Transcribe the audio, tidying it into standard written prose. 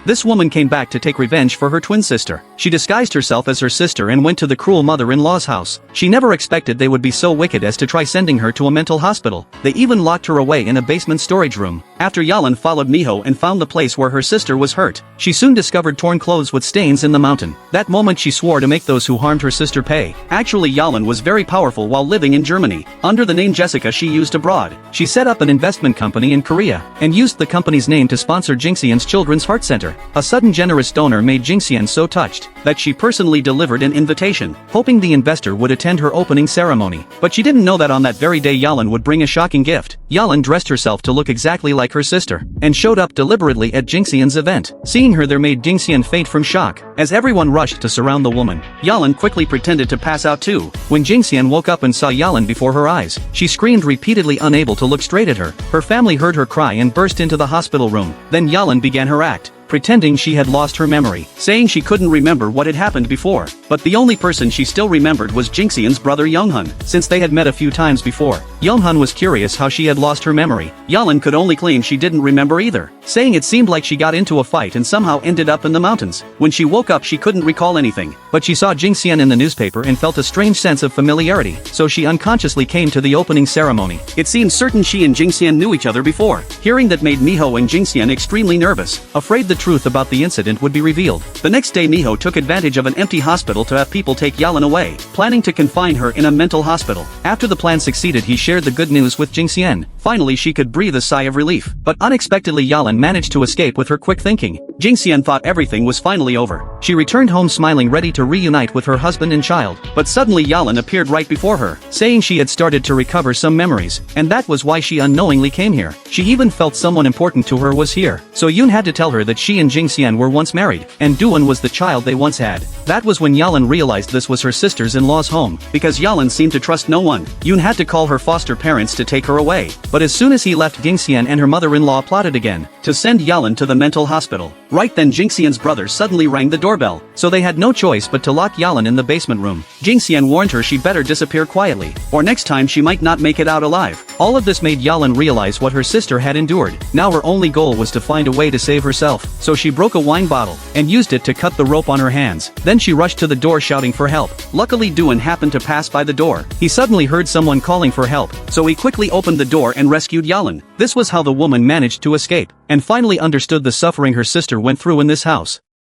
This woman came back to take revenge for her twin sister. She disguised herself as her sister and went to the cruel mother-in-law's house. She never expected they would be so wicked as to try sending her to a mental hospital. They even locked her away in a basement storage room. After Yeon followed Miho and found the place where her sister was hurt, she soon discovered torn clothes with stains in the mountain. That moment she swore to make those who harmed her sister pay. Actually, Yeon was very powerful while living in Germany. Under the name Jessica she used abroad, she set up an investment company in Korea, and used the company's name to sponsor Jingxian's Children's Heart Center. A sudden generous donor made Jingxian so touched, that she personally delivered an invitation, hoping the investor would attend her opening ceremony. But she didn't know that on that very day Yeon would bring a shocking gift. Yeon dressed herself to look exactly like her sister, and showed up deliberately at Jingxian's event. Seeing her there made Jingxian faint from shock. As everyone rushed to surround the woman, Yeon quickly pretended to pass out too. When Jingxian woke up and saw Yeon before her eyes, she screamed repeatedly, unable to look straight at her. Her family heard her cry and burst into the hospital room. Then Yeon began her act, pretending she had lost her memory, saying she couldn't remember what had happened before. But the only person she still remembered was Jingxian's brother Young-hun, since they had met a few times before. Young-hun was curious how she had lost her memory. Yeon could only claim she didn't remember either, saying it seemed like she got into a fight and somehow ended up in the mountains. When she woke up she couldn't recall anything, but she saw Jingxian in the newspaper and felt a strange sense of familiarity, so she unconsciously came to the opening ceremony. It seemed certain she and Jingxian knew each other before. Hearing that made Miho and Jingxian extremely nervous, afraid the truth about the incident would be revealed. The next day Miho took advantage of an empty hospital to have people take Yeon away, planning to confine her in a mental hospital. After the plan succeeded he shared the good news with Jingxian. Finally she could breathe a sigh of relief. But unexpectedly Yeon managed to escape with her quick thinking. Jingxian thought everything was finally over. She returned home smiling, ready to reunite with her husband and child. But suddenly Yeon appeared right before her, saying she had started to recover some memories, and that was why she unknowingly came here. She even felt someone important to her was here. So Yoon had to tell her that she and Jingxian were once married, and Da-eun was the child they once had. That was when Yeon realized this was her sister's-in-law's home. Because Yeon seemed to trust no one, Yoon had to call her foster parents to take her away. But as soon as he left, Jingxian and her mother-in-law plotted again to send Yeon to the mental hospital. Right then Jingxian's brother suddenly rang the doorbell, so they had no choice but to lock Yeon in the basement room. Jingxian warned her she better disappear quietly, or next time she might not make it out alive. All of this made Yeon realize what her sister had endured. Now her only goal was to find a way to save herself, so she broke a wine bottle and used it to cut the rope on her hands. Then she rushed to the door shouting for help. Luckily Da-eun happened to pass by the door. He suddenly heard someone calling for help, so he quickly opened the door and rescued Yeon. This was how the woman managed to escape, and finally understood the suffering her sister went through in this house.